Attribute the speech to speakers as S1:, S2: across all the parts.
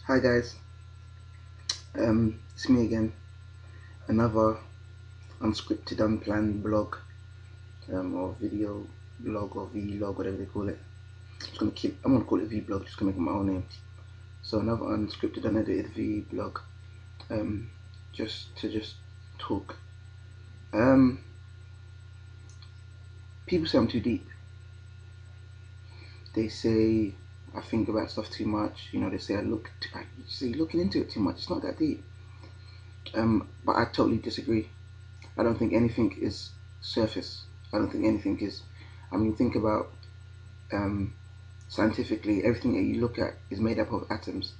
S1: Hi guys, it's me again. Another unscripted, unplanned blog, or video blog or vlog, whatever they call it. I'm gonna call it VBlog. Just gonna make it my own name. So another unscripted, unedited VBlog. Just to talk. Um, People say I'm too deep. They say I think about stuff too much. They say I say looking into it too much. It's not that deep. But I totally disagree. I don't think anything is surface. I don't think anything is. I mean, think about scientifically, everything that you look at is made up of atoms,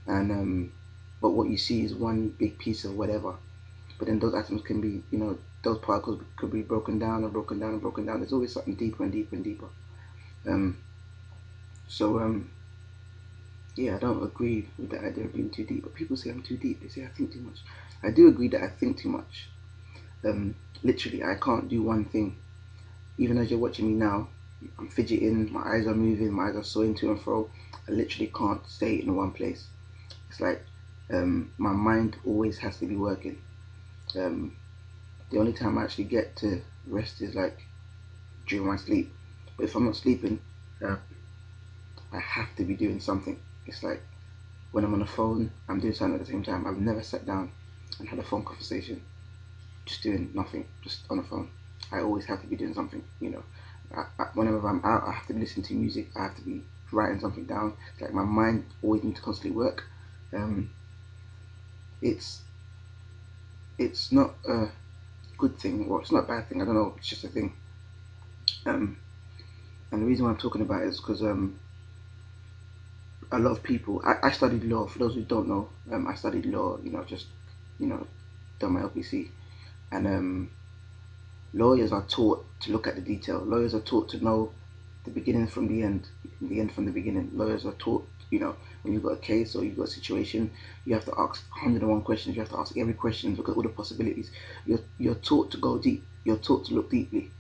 S1: and but what you see is one big piece of whatever. But then those atoms can be, those particles could be broken down and broken down and broken down. There's always something deeper and deeper and deeper. Um, so yeah, I don't agree with the idea of being too deep. But people say I'm too deep. They say I think too much. I do agree that I think too much. Literally, I can't do one thing. Even as you're watching me now, I'm fidgeting, my eyes are moving, my eyes are swaying to and fro. I literally can't stay in one place. It's like my mind always has to be working. The only time I actually get to rest is like during my sleep. But if I'm not sleeping, I have to be doing something. It's like when I'm on the phone, I'm doing something at the same time. I've never sat down and had a phone conversation just doing nothing, just on the phone. I always have to be doing something, whenever I'm out, I have to be listening to music, I have to be writing something down. It's like my mind always needs to constantly work. It's not a good thing, or it's not a bad thing, I don't know, it's just a thing. And the reason why I'm talking about it is because a lot of people, I studied law. For those who don't know, I studied law, just, done my LPC. And lawyers are taught to look at the detail. Lawyers are taught to know the beginning from the end, the end from the beginning. Lawyers are taught, when you've got a case or you've got a situation, you have to ask 101 questions. You have to ask every question, look at all the possibilities. You're taught to go deep. You're taught to look deeply.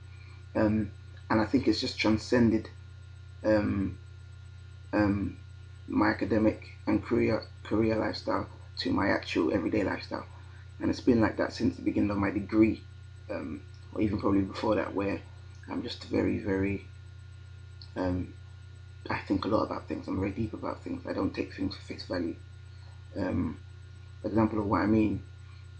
S1: And I think it's just transcended um, my academic and career lifestyle to my actual everyday lifestyle. And it's been like that since the beginning of my degree, or even probably before that, where I'm just very, very, I think a lot about things. I'm very deep about things. I don't take things for face value. Example of what I mean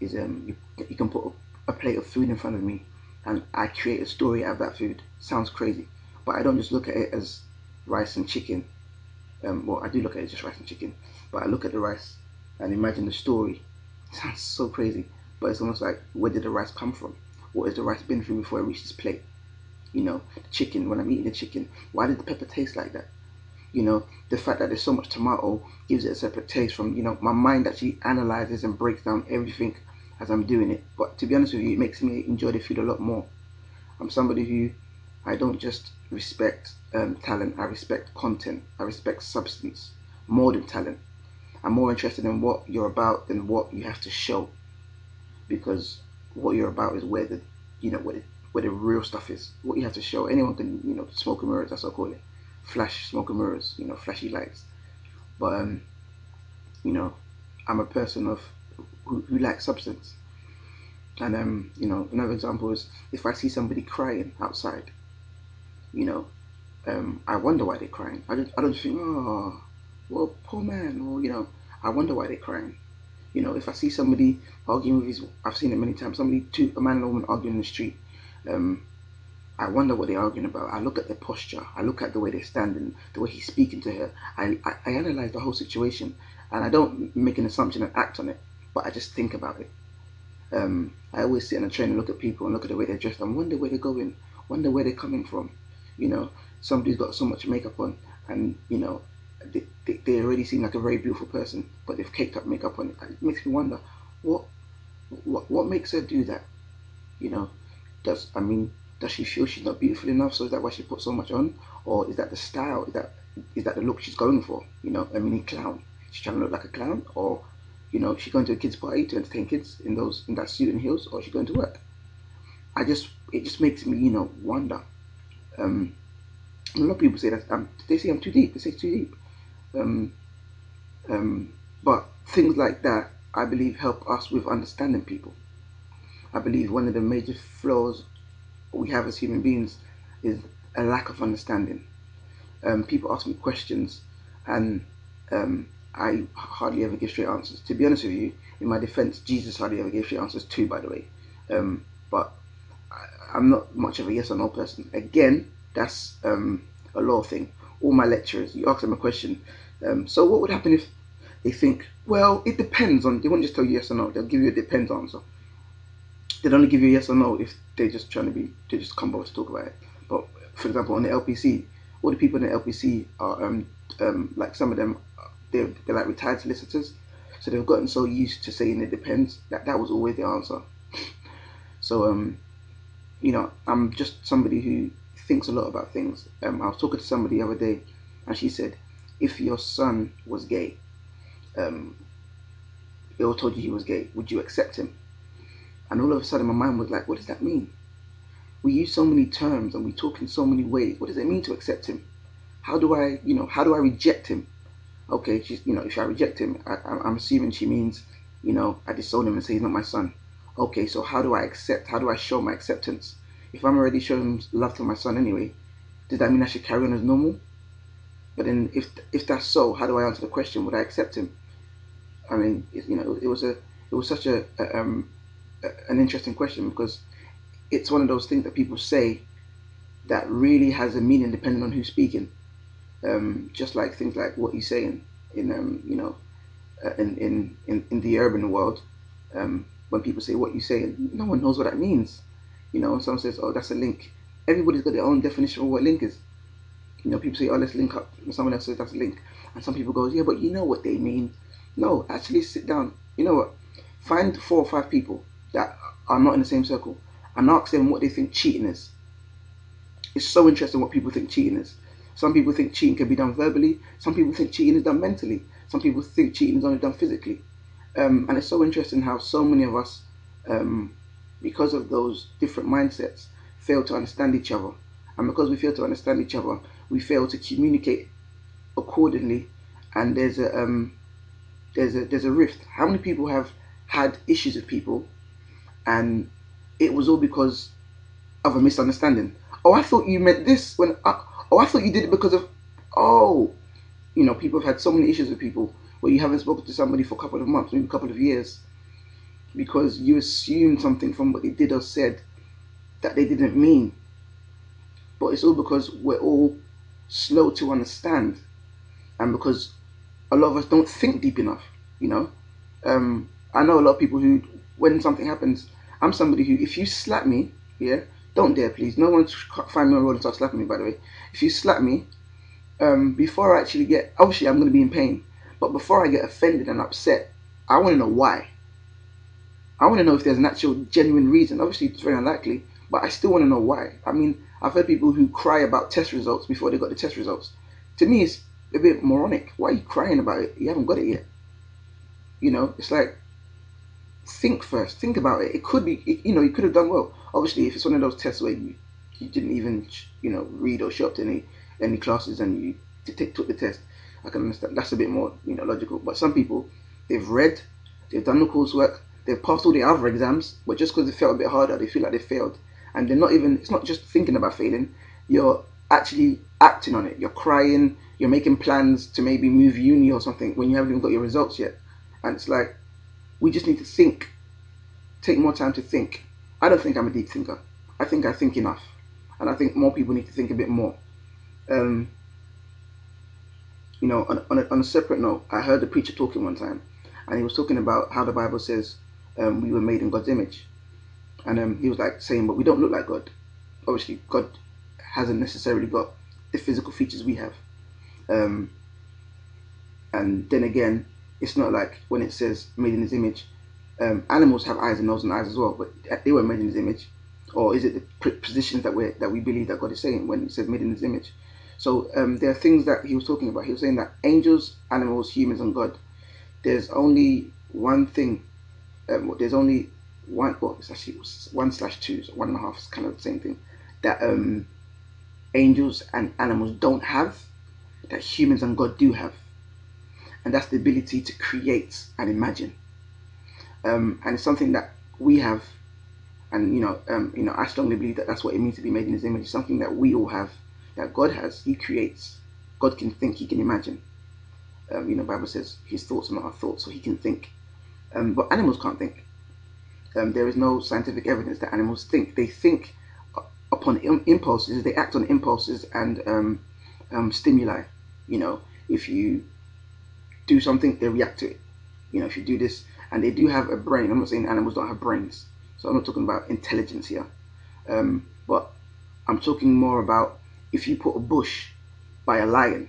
S1: is you can put a plate of food in front of me and I create a story out of that food. Sounds crazy, but I don't just look at it as rice and chicken. Well, I do look at it as just rice and chicken, but I look at the rice and imagine the story. It sounds so crazy, but it's almost like, where did the rice come from? What has the rice been through before it reached this plate? The chicken, when I'm eating the chicken, why did the pepper taste like that? The fact that there's so much tomato gives it a separate taste from, my mind actually analyzes and breaks down everything as I'm doing it. But to be honest with you, it makes me enjoy the food a lot more. I'm somebody who, I don't just respect talent, I respect content, I respect substance more than talent. I'm more interested in what you're about than what you have to show, because what you're about is where the, where the real stuff is. What you have to show, anyone can, smoke and mirrors, that's what I call it. Flash, smoke and mirrors, flashy lights. But I'm a person of who likes substance. And another example is if I see somebody crying outside, I wonder why they're crying. I don't think, oh, well, poor man, or I wonder why they're crying. If I see somebody arguing with his, I've seen it many times. A man and a woman arguing in the street. I wonder what they're arguing about. I look at their posture. I look at the way they're standing, the way he's speaking to her. I analyze the whole situation, and I don't make an assumption and act on it, but I just think about it. I always sit on a train and look at people and look at the way they're dressed and wonder where they're going, wonder where they're coming from. Somebody's got so much makeup on, and they already seem like a very beautiful person, but they've caked up makeup on. It makes me wonder, what makes her do that? Does she feel she's not beautiful enough, so is that why she puts so much on? Or is that the style? Is that the look she's going for? A mini clown. She's trying to look like a clown, or she's going to a kid's party to entertain kids in that suit and heels, or she's going to work. It just makes me, wonder. A lot of people say that they say I'm too deep. They say it's too deep. But things like that, I believe, help us with understanding people. I believe one of the major flaws we have as human beings is a lack of understanding. People ask me questions, and I hardly ever give straight answers. To be honest with you, in my defense, Jesus hardly ever gave straight answers too, by the way. But I'm not much of a yes or no person. Again, that's a law thing. All my lecturers, you ask them a question, so what would happen if they think, well, it depends on, they won't just tell you yes or no, they'll give you a depends answer. They'd only give you a yes or no if they're just trying to be, they just come over to talk about it. But for example, on the LPC, all the people in the LPC are, like some of them, they're like retired solicitors. So they've gotten so used to saying it depends that that was always the answer. So, you know, I'm just somebody who thinks a lot about things. I was talking to somebody the other day, and she said, if your son was gay, they all told you he was gay, would you accept him? And all of a sudden my mind was like, what does that mean? We use so many terms and we talk in so many ways. What does it mean to accept him? How do I, you know, how do I reject him? Okay, she's, you know, if I reject him, I'm assuming she means, you know, I disown him and say he's not my son. Okay, so how do I accept? How do I show my acceptance? If I'm already showing love to my son anyway, does that mean I should carry on as normal? But then, if that's so, how do I answer the question? Would I accept him? I mean, you know, it was such an interesting question, because it's one of those things that people say that really has a meaning depending on who's speaking. Just like things like what you say in you know, in the urban world, when people say what you say, no one knows what that means. You know, when someone says, "Oh, that's a link," everybody's got their own definition of what link is. You know, people say, "Oh, let's link up," and someone else says that's a link, and some people go, "Yeah, but you know what they mean." No, actually sit down. You know what? Find 4 or 5 people that are not in the same circle and ask them what they think cheating is. It's so interesting what people think cheating is. Some people think cheating can be done verbally. Some people think cheating is done mentally. Some people think cheating is only done physically. And it's so interesting how so many of us, because of those different mindsets, fail to understand each other. And because we fail to understand each other, we fail to communicate accordingly. And there's a rift. How many people have had issues with people, and it was all because of a misunderstanding? Oh, I thought you meant this when. Oh, I thought you did it because of. Oh, you know, people have had so many issues with people where you haven't spoken to somebody for a couple of months, maybe a couple of years, because you assumed something from what they did or said that they didn't mean. But it's all because we're all slow to understand, and because a lot of us don't think deep enough. You know, I know a lot of people who, when something happens, I'm somebody who, if you slap me, yeah, don't dare, please. No one find me on the road and start slapping me, by the way. If you slap me, before I actually get, obviously I'm going to be in pain, but before I get offended and upset, I want to know why. I want to know if there's an actual genuine reason. Obviously it's very unlikely, but I still want to know why. I mean, I've heard people who cry about test results before they got the test results. To me, it's a bit moronic. Why are you crying about it? You haven't got it yet. You know, it's like, think first, think about it. It could be, you know, you could have done well. Obviously, if it's one of those tests where you didn't even, you know, read or show up to any classes and you took the test, I can understand. That's a bit more, you know, logical. But some people, they've read, they've done the coursework, they've passed all the other exams, but just because they felt a bit harder, they feel like they failed. And they're not even, it's not just thinking about failing, you're actually acting on it. You're crying, you're making plans to maybe move uni or something when you haven't even got your results yet. And it's like, we just need to think, take more time to think. I don't think I'm a deep thinker. I think I think enough. And I think more people need to think a bit more. You know, on a separate note, I heard the preacher talking one time, and he was talking about how the Bible says we were made in God's image. And he was like saying, but we don't look like God. Obviously, God hasn't necessarily got the physical features we have. And then again, it's not like when it says made in his image, animals have eyes and nose and eyes as well, but they were made in his image. Or is it the positions that we believe that God is saying when it says made in his image? So there are things that he was talking about. He was saying that angels, animals, humans, and God, there's only one thing. There's only one. Well, it's actually 1/2, so 1.5 is kind of the same thing. That angels and animals don't have, that humans and God do have. and that's the ability to create and imagine. And it's something that we have, and I strongly believe that that's what it means to be made in His image. It's something that we all have, that God has. He creates. God can think. He can imagine. The Bible says His thoughts are not our thoughts, so He can think. But animals can't think. There is no scientific evidence that animals think. They think upon impulses. They act on impulses and stimuli. If you do something, they react to it. If you do this, and they do have a brain. I'm not saying animals don't have brains, so I'm not talking about intelligence here. But I'm talking more about if you put a bush by a lion.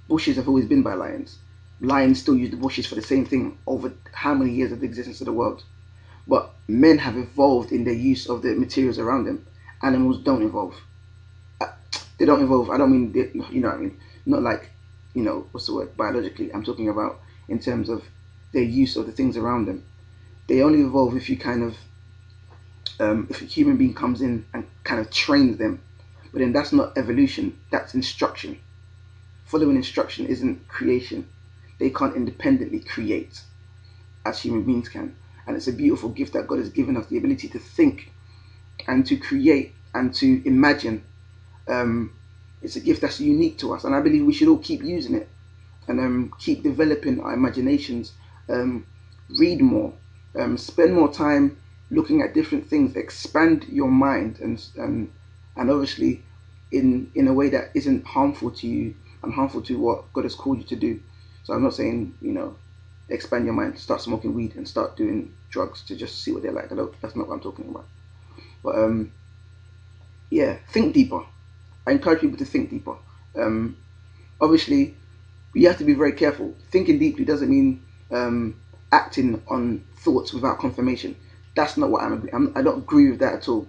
S1: Bushes have always been by lions. Lions still use the bushes for the same thing over how many years of the existence of the world. But men have evolved in their use of the materials around them. Animals don't evolve. They don't evolve. I don't mean, you know what I mean? Not like, what's the word, biologically. I'm talking about in terms of their use of the things around them. They only evolve if you kind of, if a human being comes in and kind of trains them. But then that's not evolution, that's instruction. Following instruction isn't creation. They can't independently create as human beings can. And it's a beautiful gift that God has given us, the ability to think and to create and to imagine. It's a gift that's unique to us, and I believe we should all keep using it and keep developing our imaginations. Read more, spend more time looking at different things, expand your mind, and obviously in a way that isn't harmful to you and harmful to what God has called you to do. So I'm not saying, expand your mind, start smoking weed and start doing drugs to just see what they're like. That's not what I'm talking about. But yeah, think deeper. I encourage people to think deeper. Obviously, you have to be very careful. Thinking deeply doesn't mean acting on thoughts without confirmation. That's not what I don't agree with that at all.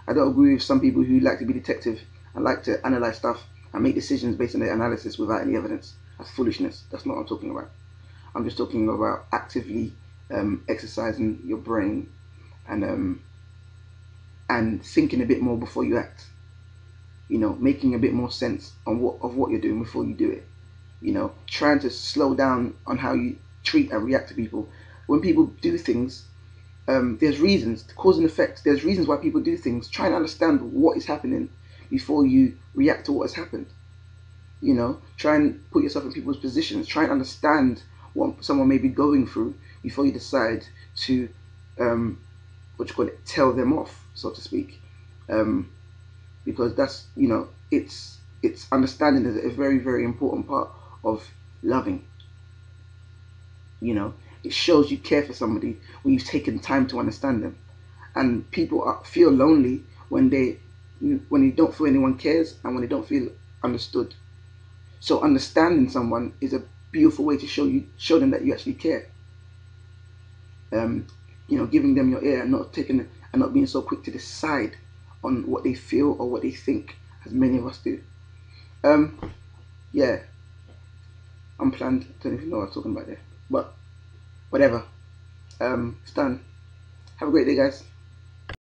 S1: I don't agree with some people who like to be detective and like to analyze stuff and make decisions based on their analysis without any evidence. That's foolishness. That's not what I'm talking about. I'm just talking about actively exercising your brain and thinking a bit more before you act. Making a bit more sense of what you're doing before you do it. Trying to slow down on how you treat and react to people. When people do things, there's reasons, cause and effect. There's reasons why people do things. Try and understand what is happening before you react to what has happened. Try and put yourself in people's positions. Try and understand what someone may be going through before you decide to, tell them off, so to speak. Because that's, it's understanding is a very, very important part of loving. It shows you care for somebody when you've taken time to understand them. And people feel lonely when they don't feel anyone cares and when they don't feel understood. So understanding someone is a beautiful way to show them that you actually care. Giving them your ear and not being so quick to decide on what they feel or what they think, as many of us do. Yeah, unplanned. Don't even know what I was talking about there, but whatever. It's done. Have a great day, guys.